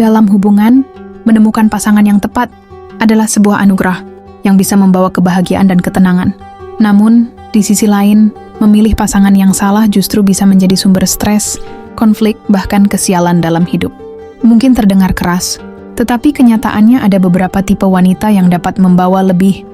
Dalam hubungan, menemukan pasangan yang tepat adalah sebuah anugerah yang bisa membawa kebahagiaan dan ketenangan. Namun, di sisi lain, memilih pasangan yang salah justru bisa menjadi sumber stres, konflik, bahkan kesialan dalam hidup. Mungkin terdengar keras, tetapi kenyataannya ada beberapa tipe wanita yang dapat membawa lebih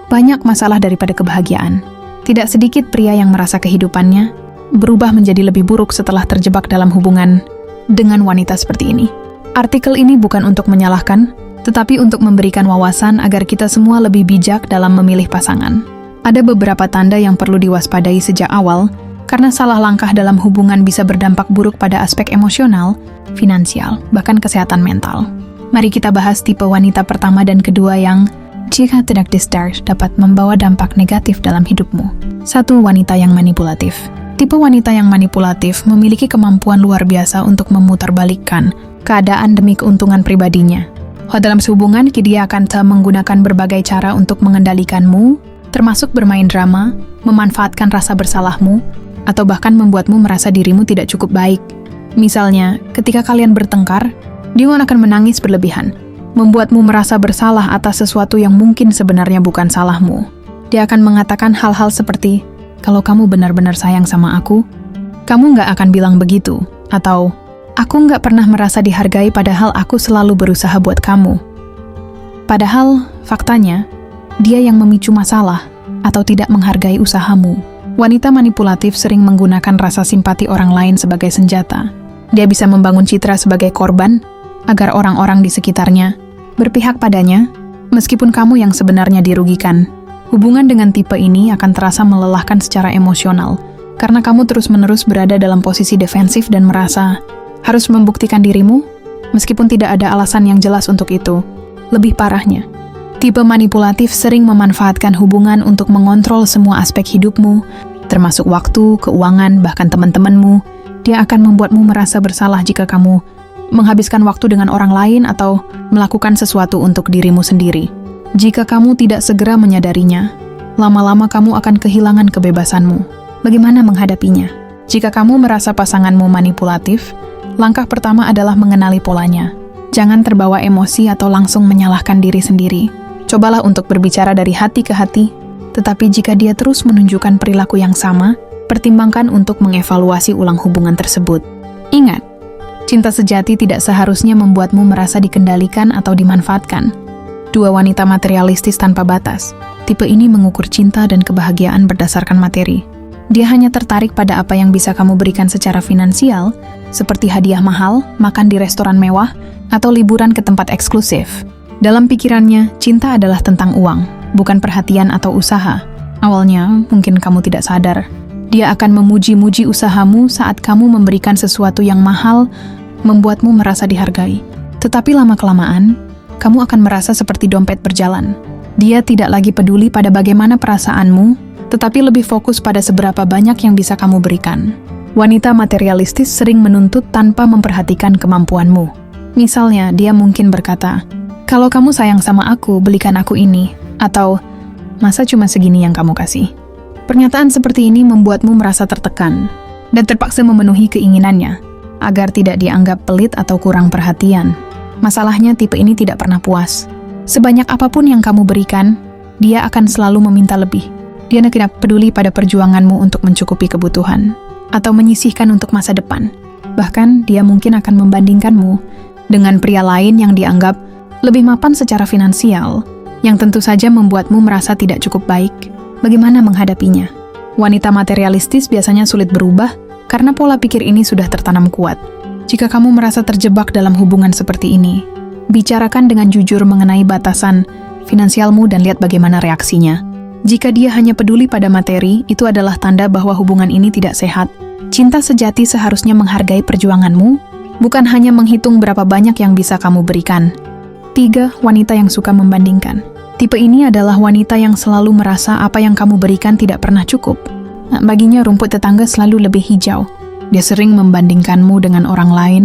banyak masalah daripada kebahagiaan. Tidak sedikit pria yang merasa kehidupannya berubah menjadi lebih buruk setelah terjebak dalam hubungan dengan wanita seperti ini. Artikel ini bukan untuk menyalahkan, tetapi untuk memberikan wawasan agar kita semua lebih bijak dalam memilih pasangan. Ada beberapa tanda yang perlu diwaspadai sejak awal, karena salah langkah dalam hubungan bisa berdampak buruk pada aspek emosional, finansial, bahkan kesehatan mental. Mari kita bahas tipe wanita pertama dan kedua yang, jika tidak di-start, dapat membawa dampak negatif dalam hidupmu. 1. Wanita yang manipulatif. Tipe wanita yang manipulatif memiliki kemampuan luar biasa untuk memutarbalikkan keadaan demi keuntungan pribadinya. Dalam hubungan, dia akan menggunakan berbagai cara untuk mengendalikanmu, termasuk bermain drama, memanfaatkan rasa bersalahmu, atau bahkan membuatmu merasa dirimu tidak cukup baik. Misalnya, ketika kalian bertengkar, dia akan menangis berlebihan, membuatmu merasa bersalah atas sesuatu yang mungkin sebenarnya bukan salahmu. Dia akan mengatakan hal-hal seperti, kalau kamu benar-benar sayang sama aku, kamu nggak akan bilang begitu, atau aku nggak pernah merasa dihargai padahal aku selalu berusaha buat kamu. Padahal, faktanya, dia yang memicu masalah atau tidak menghargai usahamu. Wanita manipulatif sering menggunakan rasa simpati orang lain sebagai senjata. Dia bisa membangun citra sebagai korban agar orang-orang di sekitarnya berpihak padanya, meskipun kamu yang sebenarnya dirugikan. Hubungan dengan tipe ini akan terasa melelahkan secara emosional, karena kamu terus-menerus berada dalam posisi defensif dan merasa harus membuktikan dirimu, meskipun tidak ada alasan yang jelas untuk itu. Lebih parahnya, tipe manipulatif sering memanfaatkan hubungan untuk mengontrol semua aspek hidupmu, termasuk waktu, keuangan, bahkan teman-temanmu. Dia akan membuatmu merasa bersalah jika kamu menghabiskan waktu dengan orang lain atau melakukan sesuatu untuk dirimu sendiri. Jika kamu tidak segera menyadarinya, lama-lama kamu akan kehilangan kebebasanmu. Bagaimana menghadapinya? Jika kamu merasa pasanganmu manipulatif, langkah pertama adalah mengenali polanya. Jangan terbawa emosi atau langsung menyalahkan diri sendiri. Cobalah untuk berbicara dari hati ke hati, tetapi jika dia terus menunjukkan perilaku yang sama, pertimbangkan untuk mengevaluasi ulang hubungan tersebut. Ingat, cinta sejati tidak seharusnya membuatmu merasa dikendalikan atau dimanfaatkan. 2. Wanita materialistis tanpa batas. Tipe ini mengukur cinta dan kebahagiaan berdasarkan materi. Dia hanya tertarik pada apa yang bisa kamu berikan secara finansial, seperti hadiah mahal, makan di restoran mewah, atau liburan ke tempat eksklusif. Dalam pikirannya, cinta adalah tentang uang, bukan perhatian atau usaha. Awalnya, mungkin kamu tidak sadar. Dia akan memuji-muji usahamu saat kamu memberikan sesuatu yang mahal, membuatmu merasa dihargai. Tetapi lama-kelamaan, kamu akan merasa seperti dompet berjalan. Dia tidak lagi peduli pada bagaimana perasaanmu, tetapi lebih fokus pada seberapa banyak yang bisa kamu berikan. Wanita materialistis sering menuntut tanpa memperhatikan kemampuanmu. Misalnya, dia mungkin berkata, kalau kamu sayang sama aku, belikan aku ini. Atau, masa cuma segini yang kamu kasih? Pernyataan seperti ini membuatmu merasa tertekan dan terpaksa memenuhi keinginannya agar tidak dianggap pelit atau kurang perhatian. Masalahnya, tipe ini tidak pernah puas. Sebanyak apapun yang kamu berikan, dia akan selalu meminta lebih. Dia tidak peduli pada perjuanganmu untuk mencukupi kebutuhan atau menyisihkan untuk masa depan. Bahkan, dia mungkin akan membandingkanmu dengan pria lain yang dianggap lebih mapan secara finansial, yang tentu saja membuatmu merasa tidak cukup baik. Bagaimana menghadapinya? Wanita materialistis biasanya sulit berubah karena pola pikir ini sudah tertanam kuat. Jika kamu merasa terjebak dalam hubungan seperti ini, bicarakan dengan jujur mengenai batasan finansialmu dan lihat bagaimana reaksinya. Jika dia hanya peduli pada materi, itu adalah tanda bahwa hubungan ini tidak sehat. Cinta sejati seharusnya menghargai perjuanganmu, bukan hanya menghitung berapa banyak yang bisa kamu berikan. 3. Wanita yang suka membandingkan. Tipe ini adalah wanita yang selalu merasa apa yang kamu berikan tidak pernah cukup. Baginya rumput tetangga selalu lebih hijau. Dia sering membandingkanmu dengan orang lain,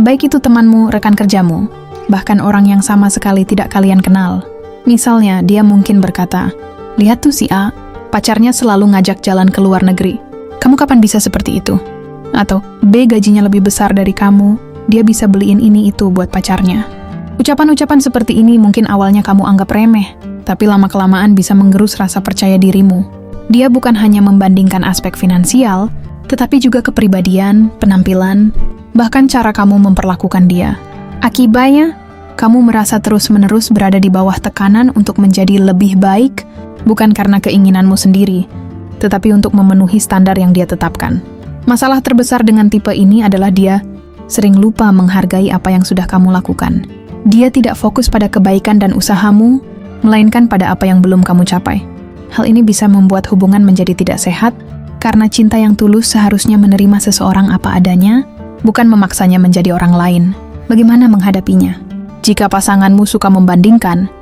baik itu temanmu, rekan kerjamu, bahkan orang yang sama sekali tidak kalian kenal. Misalnya, dia mungkin berkata, lihat tuh si A, pacarnya selalu ngajak jalan ke luar negeri. Kamu kapan bisa seperti itu? Atau B gajinya lebih besar dari kamu, dia bisa beliin ini itu buat pacarnya. Ucapan-ucapan seperti ini mungkin awalnya kamu anggap remeh, tapi lama-kelamaan bisa menggerus rasa percaya dirimu. Dia bukan hanya membandingkan aspek finansial, tetapi juga kepribadian, penampilan, bahkan cara kamu memperlakukan dia. Akibatnya, kamu merasa terus-menerus berada di bawah tekanan untuk menjadi lebih baik, bukan karena keinginanmu sendiri, tetapi untuk memenuhi standar yang dia tetapkan. Masalah terbesar dengan tipe ini adalah dia sering lupa menghargai apa yang sudah kamu lakukan. Dia tidak fokus pada kebaikan dan usahamu, melainkan pada apa yang belum kamu capai. Hal ini bisa membuat hubungan menjadi tidak sehat, karena cinta yang tulus seharusnya menerima seseorang apa adanya, bukan memaksanya menjadi orang lain. Bagaimana menghadapinya? Jika pasanganmu suka membandingkan,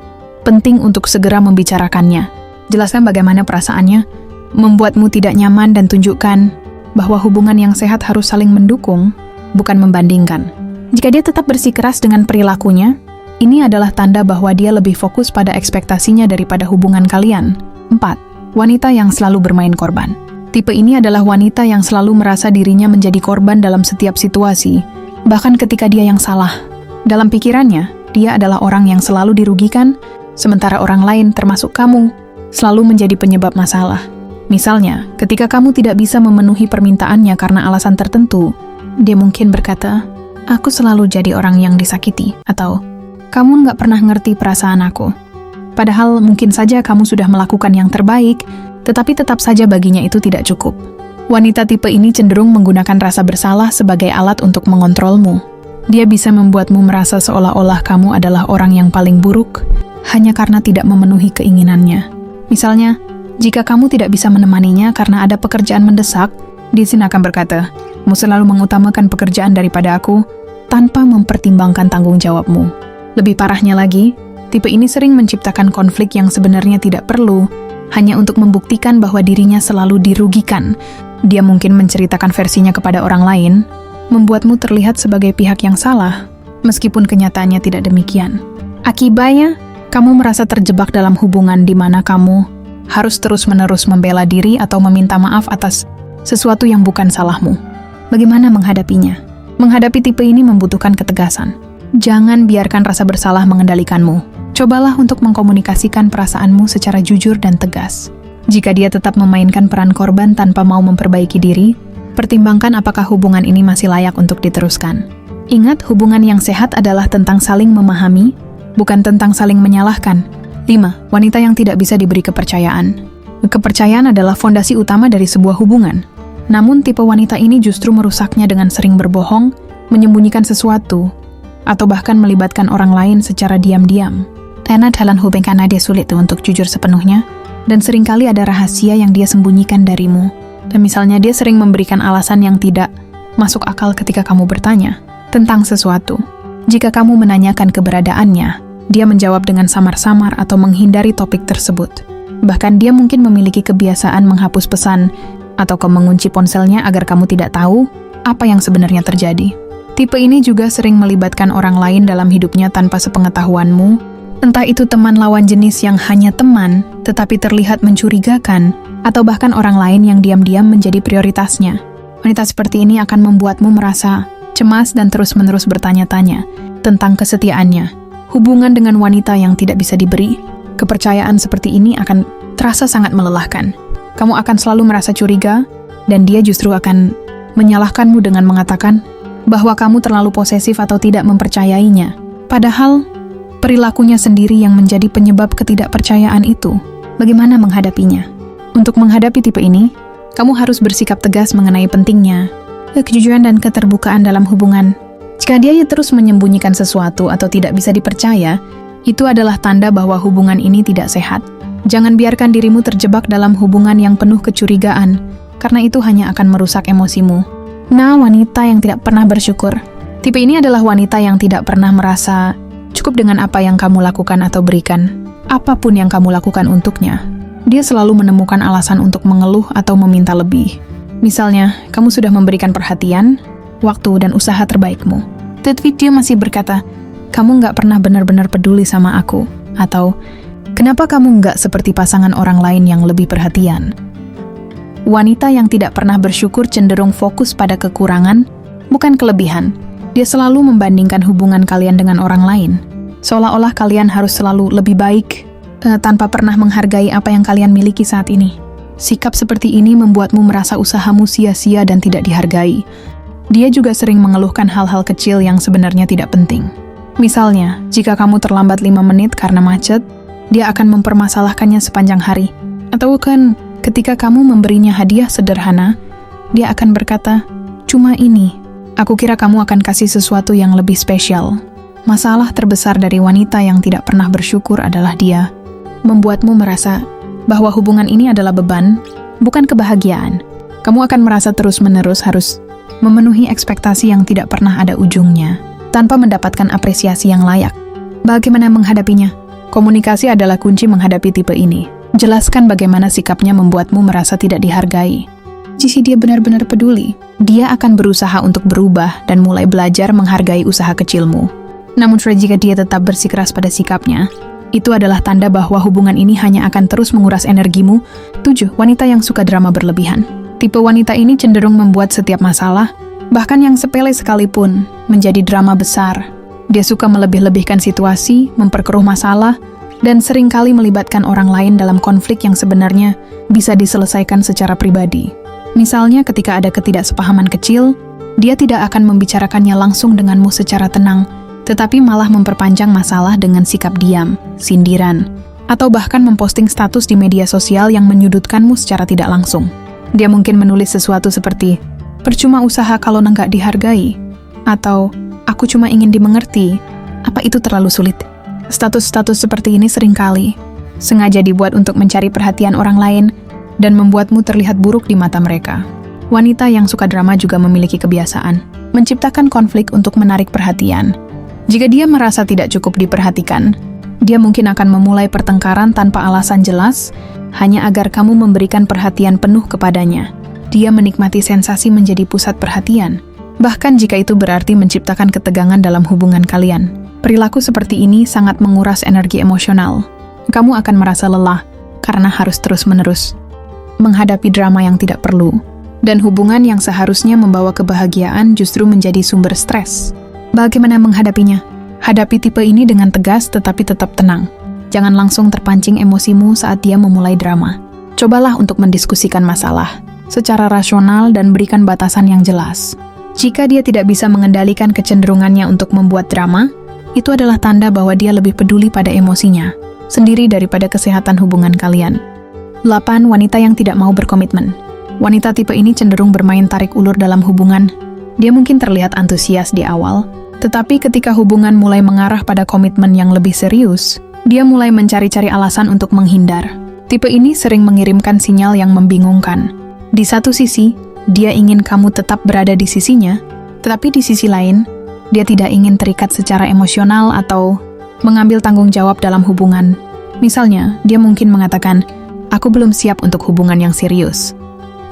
penting untuk segera membicarakannya. Jelaskan bagaimana perasaannya, membuatmu tidak nyaman dan tunjukkan bahwa hubungan yang sehat harus saling mendukung, bukan membandingkan. Jika dia tetap bersikeras dengan perilakunya, ini adalah tanda bahwa dia lebih fokus pada ekspektasinya daripada hubungan kalian. 4. Wanita yang selalu bermain korban. Tipe ini adalah wanita yang selalu merasa dirinya menjadi korban dalam setiap situasi, bahkan ketika dia yang salah. Dalam pikirannya, dia adalah orang yang selalu dirugikan, sementara orang lain termasuk kamu, selalu menjadi penyebab masalah. Misalnya, ketika kamu tidak bisa memenuhi permintaannya karena alasan tertentu, dia mungkin berkata, "Aku selalu jadi orang yang disakiti," atau "Kamu nggak pernah ngerti perasaan aku." Padahal mungkin saja kamu sudah melakukan yang terbaik, tetapi tetap saja baginya itu tidak cukup. Wanita tipe ini cenderung menggunakan rasa bersalah sebagai alat untuk mengontrolmu. Dia bisa membuatmu merasa seolah-olah kamu adalah orang yang paling buruk, hanya karena tidak memenuhi keinginannya. Misalnya, jika kamu tidak bisa menemaninya karena ada pekerjaan mendesak, dia akan berkata, "Kamu selalu mengutamakan pekerjaan daripada aku," tanpa mempertimbangkan tanggung jawabmu. Lebih parahnya lagi, tipe ini sering menciptakan konflik yang sebenarnya tidak perlu, hanya untuk membuktikan bahwa dirinya selalu dirugikan. Dia mungkin menceritakan versinya kepada orang lain, membuatmu terlihat sebagai pihak yang salah, meskipun kenyataannya tidak demikian. Akibatnya, kamu merasa terjebak dalam hubungan di mana kamu harus terus-menerus membela diri atau meminta maaf atas sesuatu yang bukan salahmu. Bagaimana menghadapinya? Menghadapi tipe ini membutuhkan ketegasan. Jangan biarkan rasa bersalah mengendalikanmu. Cobalah untuk mengkomunikasikan perasaanmu secara jujur dan tegas. Jika dia tetap memainkan peran korban tanpa mau memperbaiki diri, pertimbangkan apakah hubungan ini masih layak untuk diteruskan. Ingat, hubungan yang sehat adalah tentang saling memahami, bukan tentang saling menyalahkan. 5. Wanita yang tidak bisa diberi kepercayaan. Kepercayaan adalah fondasi utama dari sebuah hubungan. Namun tipe wanita ini justru merusaknya dengan sering berbohong, menyembunyikan sesuatu, atau bahkan melibatkan orang lain secara diam-diam. Karena dalam hubungan karena dia sulit untuk jujur sepenuhnya, dan seringkali ada rahasia yang dia sembunyikan darimu. Dan misalnya dia sering memberikan alasan yang tidak masuk akal ketika kamu bertanya tentang sesuatu. Jika kamu menanyakan keberadaannya, dia menjawab dengan samar-samar atau menghindari topik tersebut. Bahkan dia mungkin memiliki kebiasaan menghapus pesan atau mengunci ponselnya agar kamu tidak tahu apa yang sebenarnya terjadi. Tipe ini juga sering melibatkan orang lain dalam hidupnya tanpa sepengetahuanmu, entah itu teman lawan jenis yang hanya teman tetapi terlihat mencurigakan, atau bahkan orang lain yang diam-diam menjadi prioritasnya. Wanita seperti ini akan membuatmu merasa cemas dan terus-menerus bertanya-tanya tentang kesetiaannya. Hubungan dengan wanita yang tidak bisa diberi kepercayaan seperti ini akan terasa sangat melelahkan. Kamu akan selalu merasa curiga, dan dia justru akan menyalahkanmu dengan mengatakan bahwa kamu terlalu posesif atau tidak mempercayainya. Padahal, perilakunya sendiri yang menjadi penyebab ketidakpercayaan itu. Bagaimana menghadapinya? Untuk menghadapi tipe ini, kamu harus bersikap tegas mengenai pentingnya kejujuran dan keterbukaan dalam hubungan. Jika dia terus menyembunyikan sesuatu atau tidak bisa dipercaya, itu adalah tanda bahwa hubungan ini tidak sehat. Jangan biarkan dirimu terjebak dalam hubungan yang penuh kecurigaan, karena itu hanya akan merusak emosimu. Nah, wanita yang tidak pernah bersyukur. Tipe ini adalah wanita yang tidak pernah merasa cukup dengan apa yang kamu lakukan atau berikan, apapun yang kamu lakukan untuknya. Dia selalu menemukan alasan untuk mengeluh atau meminta lebih. Misalnya, kamu sudah memberikan perhatian, waktu, dan usaha terbaikmu. Tetapi dia masih berkata, "Kamu nggak pernah benar-benar peduli sama aku." Atau, "Kenapa kamu nggak seperti pasangan orang lain yang lebih perhatian?" Wanita yang tidak pernah bersyukur cenderung fokus pada kekurangan, bukan kelebihan. Dia selalu membandingkan hubungan kalian dengan orang lain, seolah-olah kalian harus selalu lebih baik, tanpa pernah menghargai apa yang kalian miliki saat ini. Sikap seperti ini membuatmu merasa usahamu sia-sia dan tidak dihargai. Dia juga sering mengeluhkan hal-hal kecil yang sebenarnya tidak penting. Misalnya, jika kamu terlambat 5 menit karena macet, dia akan mempermasalahkannya sepanjang hari. Atau kan, ketika kamu memberinya hadiah sederhana, dia akan berkata, "Cuma ini, aku kira kamu akan kasih sesuatu yang lebih spesial." Masalah terbesar dari wanita yang tidak pernah bersyukur adalah dia membuatmu merasa bahwa hubungan ini adalah beban, bukan kebahagiaan. Kamu akan merasa terus-menerus harus memenuhi ekspektasi yang tidak pernah ada ujungnya, tanpa mendapatkan apresiasi yang layak. Bagaimana menghadapinya? Komunikasi adalah kunci menghadapi tipe ini. Jelaskan bagaimana sikapnya membuatmu merasa tidak dihargai. Jika dia benar-benar peduli, dia akan berusaha untuk berubah dan mulai belajar menghargai usaha kecilmu. Namun jika dia tetap bersikeras pada sikapnya, itu adalah tanda bahwa hubungan ini hanya akan terus menguras energimu. 7. Wanita yang suka drama berlebihan. Tipe wanita ini cenderung membuat setiap masalah, bahkan yang sepele sekalipun, menjadi drama besar. Dia suka melebih-lebihkan situasi, memperkeruh masalah, dan seringkali melibatkan orang lain dalam konflik yang sebenarnya bisa diselesaikan secara pribadi. Misalnya ketika ada ketidaksepahaman kecil, dia tidak akan membicarakannya langsung denganmu secara tenang, tetapi malah memperpanjang masalah dengan sikap diam, sindiran, atau bahkan memposting status di media sosial yang menyudutkanmu secara tidak langsung. Dia mungkin menulis sesuatu seperti, "Percuma usaha kalau nggak dihargai," atau "Aku cuma ingin dimengerti, apa itu terlalu sulit?" Status-status seperti ini seringkali sengaja dibuat untuk mencari perhatian orang lain dan membuatmu terlihat buruk di mata mereka. Wanita yang suka drama juga memiliki kebiasaan menciptakan konflik untuk menarik perhatian. Jika dia merasa tidak cukup diperhatikan, dia mungkin akan memulai pertengkaran tanpa alasan jelas, hanya agar kamu memberikan perhatian penuh kepadanya. Dia menikmati sensasi menjadi pusat perhatian, bahkan jika itu berarti menciptakan ketegangan dalam hubungan kalian. Perilaku seperti ini sangat menguras energi emosional. Kamu akan merasa lelah karena harus terus-menerus menghadapi drama yang tidak perlu, dan hubungan yang seharusnya membawa kebahagiaan justru menjadi sumber stres. Bagaimana menghadapinya? Hadapi tipe ini dengan tegas tetapi tetap tenang. Jangan langsung terpancing emosimu saat dia memulai drama. Cobalah untuk mendiskusikan masalah secara rasional dan berikan batasan yang jelas. Jika dia tidak bisa mengendalikan kecenderungannya untuk membuat drama, itu adalah tanda bahwa dia lebih peduli pada emosinya sendiri daripada kesehatan hubungan kalian. 8. Wanita yang tidak mau berkomitmen. Wanita tipe ini cenderung bermain tarik ulur dalam hubungan. Dia mungkin terlihat antusias di awal, tetapi ketika hubungan mulai mengarah pada komitmen yang lebih serius, dia mulai mencari-cari alasan untuk menghindar. Tipe ini sering mengirimkan sinyal yang membingungkan. Di satu sisi, dia ingin kamu tetap berada di sisinya, tetapi di sisi lain, dia tidak ingin terikat secara emosional atau mengambil tanggung jawab dalam hubungan. Misalnya, dia mungkin mengatakan, "Aku belum siap untuk hubungan yang serius,"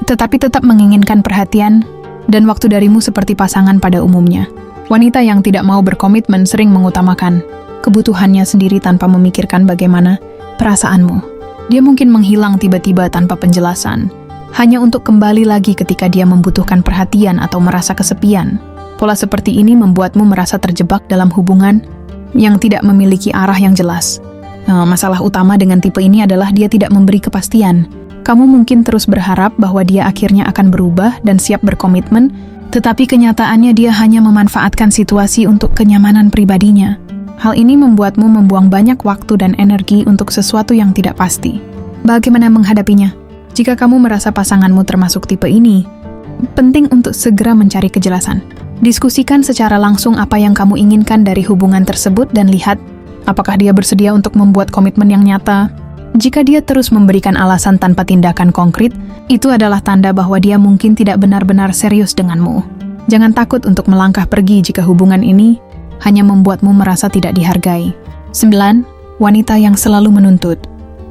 tetapi tetap menginginkan perhatian dan waktu darimu seperti pasangan pada umumnya. Wanita yang tidak mau berkomitmen sering mengutamakan kebutuhannya sendiri tanpa memikirkan bagaimana perasaanmu. Dia mungkin menghilang tiba-tiba tanpa penjelasan, hanya untuk kembali lagi ketika dia membutuhkan perhatian atau merasa kesepian. Pola seperti ini membuatmu merasa terjebak dalam hubungan yang tidak memiliki arah yang jelas. Masalah utama dengan tipe ini adalah dia tidak memberi kepastian. Kamu mungkin terus berharap bahwa dia akhirnya akan berubah dan siap berkomitmen, tetapi kenyataannya dia hanya memanfaatkan situasi untuk kenyamanan pribadinya. Hal ini membuatmu membuang banyak waktu dan energi untuk sesuatu yang tidak pasti. Bagaimana menghadapinya? Jika kamu merasa pasanganmu termasuk tipe ini, penting untuk segera mencari kejelasan. Diskusikan secara langsung apa yang kamu inginkan dari hubungan tersebut dan lihat apakah dia bersedia untuk membuat komitmen yang nyata. Jika dia terus memberikan alasan tanpa tindakan konkret, itu adalah tanda bahwa dia mungkin tidak benar-benar serius denganmu. Jangan takut untuk melangkah pergi jika hubungan ini hanya membuatmu merasa tidak dihargai. 9. Wanita yang selalu menuntut,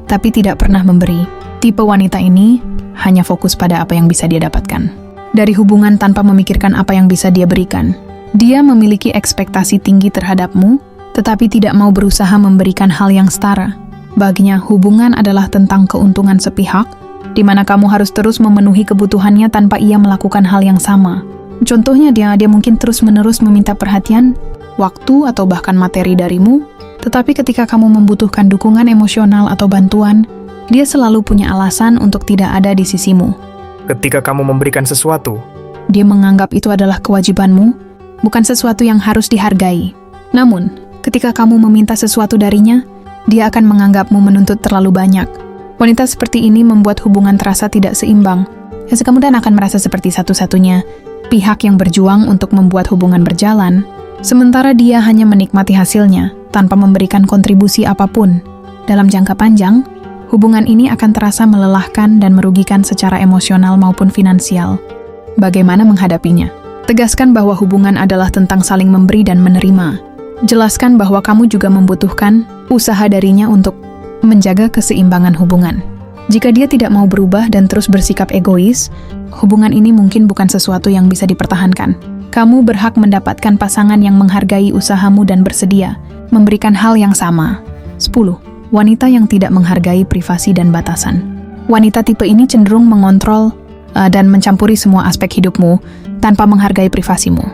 tapi tidak pernah memberi. Tipe wanita ini hanya fokus pada apa yang bisa dia dapatkan dari hubungan tanpa memikirkan apa yang bisa dia berikan. Dia memiliki ekspektasi tinggi terhadapmu, tetapi tidak mau berusaha memberikan hal yang setara. Baginya, hubungan adalah tentang keuntungan sepihak, di mana kamu harus terus memenuhi kebutuhannya tanpa ia melakukan hal yang sama. Contohnya dia mungkin terus-menerus meminta perhatian, waktu, atau bahkan materi darimu, tetapi ketika kamu membutuhkan dukungan emosional atau bantuan, dia selalu punya alasan untuk tidak ada di sisimu. Ketika kamu memberikan sesuatu, Dia menganggap itu adalah kewajibanmu, bukan sesuatu yang harus dihargai. Namun, ketika kamu meminta sesuatu darinya, dia akan menganggapmu menuntut terlalu banyak. Wanita seperti ini membuat hubungan terasa tidak seimbang. Kemudian akan merasa seperti satu-satunya pihak yang berjuang untuk membuat hubungan berjalan, sementara dia hanya menikmati hasilnya tanpa memberikan kontribusi apapun. Dalam jangka panjang, hubungan ini akan terasa melelahkan dan merugikan secara emosional maupun finansial. Bagaimana menghadapinya? Tegaskan bahwa hubungan adalah tentang saling memberi dan menerima. Jelaskan bahwa kamu juga membutuhkan usaha darinya untuk menjaga keseimbangan hubungan. Jika dia tidak mau berubah dan terus bersikap egois, hubungan ini mungkin bukan sesuatu yang bisa dipertahankan. Kamu berhak mendapatkan pasangan yang menghargai usahamu dan bersedia memberikan hal yang sama. 10. Wanita yang tidak menghargai privasi dan batasan. Wanita tipe ini cenderung mengontrol dan mencampuri semua aspek hidupmu tanpa menghargai privasimu.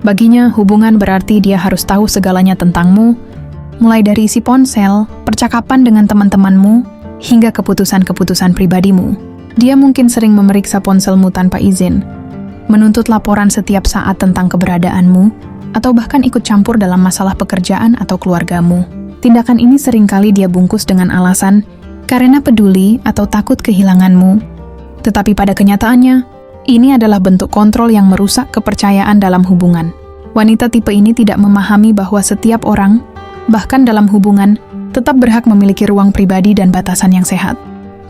Baginya, hubungan berarti dia harus tahu segalanya tentangmu, mulai dari isi ponsel, percakapan dengan teman-temanmu, hingga keputusan-keputusan pribadimu. Dia mungkin sering memeriksa ponselmu tanpa izin, menuntut laporan setiap saat tentang keberadaanmu, atau bahkan ikut campur dalam masalah pekerjaan atau keluargamu. Tindakan ini seringkali dia bungkus dengan alasan karena peduli atau takut kehilanganmu. Tetapi pada kenyataannya, ini adalah bentuk kontrol yang merusak kepercayaan dalam hubungan. Wanita tipe ini tidak memahami bahwa setiap orang, bahkan dalam hubungan, tetap berhak memiliki ruang pribadi dan batasan yang sehat.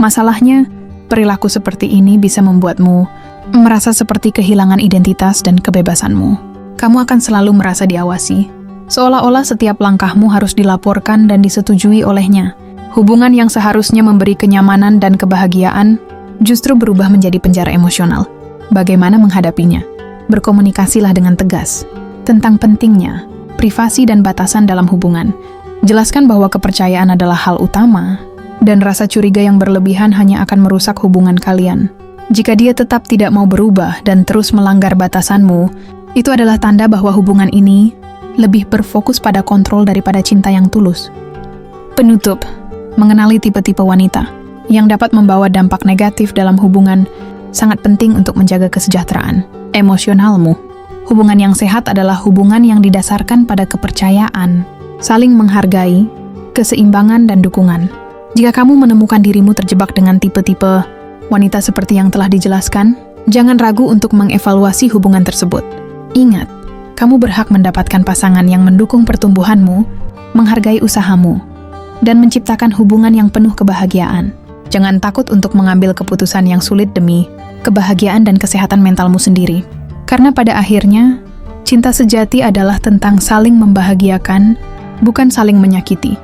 Masalahnya, perilaku seperti ini bisa membuatmu merasa seperti kehilangan identitas dan kebebasanmu. Kamu akan selalu merasa diawasi, seolah-olah setiap langkahmu harus dilaporkan dan disetujui olehnya. Hubungan yang seharusnya memberi kenyamanan dan kebahagiaan justru berubah menjadi penjara emosional. Bagaimana menghadapinya? Berkomunikasilah dengan tegas tentang pentingnya privasi dan batasan dalam hubungan. Jelaskan bahwa kepercayaan adalah hal utama, dan rasa curiga yang berlebihan hanya akan merusak hubungan kalian. Jika dia tetap tidak mau berubah dan terus melanggar batasanmu, itu adalah tanda bahwa hubungan ini lebih berfokus pada kontrol daripada cinta yang tulus. Penutup, mengenali tipe-tipe wanita yang dapat membawa dampak negatif dalam hubungan sangat penting untuk menjaga kesejahteraan emosionalmu. Hubungan yang sehat adalah hubungan yang didasarkan pada kepercayaan, saling menghargai, keseimbangan, dan dukungan. Jika kamu menemukan dirimu terjebak dengan tipe-tipe wanita seperti yang telah dijelaskan, jangan ragu untuk mengevaluasi hubungan tersebut. Ingat, kamu berhak mendapatkan pasangan yang mendukung pertumbuhanmu, menghargai usahamu, dan menciptakan hubungan yang penuh kebahagiaan. Jangan takut untuk mengambil keputusan yang sulit demi kebahagiaan dan kesehatan mentalmu sendiri. Karena pada akhirnya, cinta sejati adalah tentang saling membahagiakan, bukan saling menyakiti.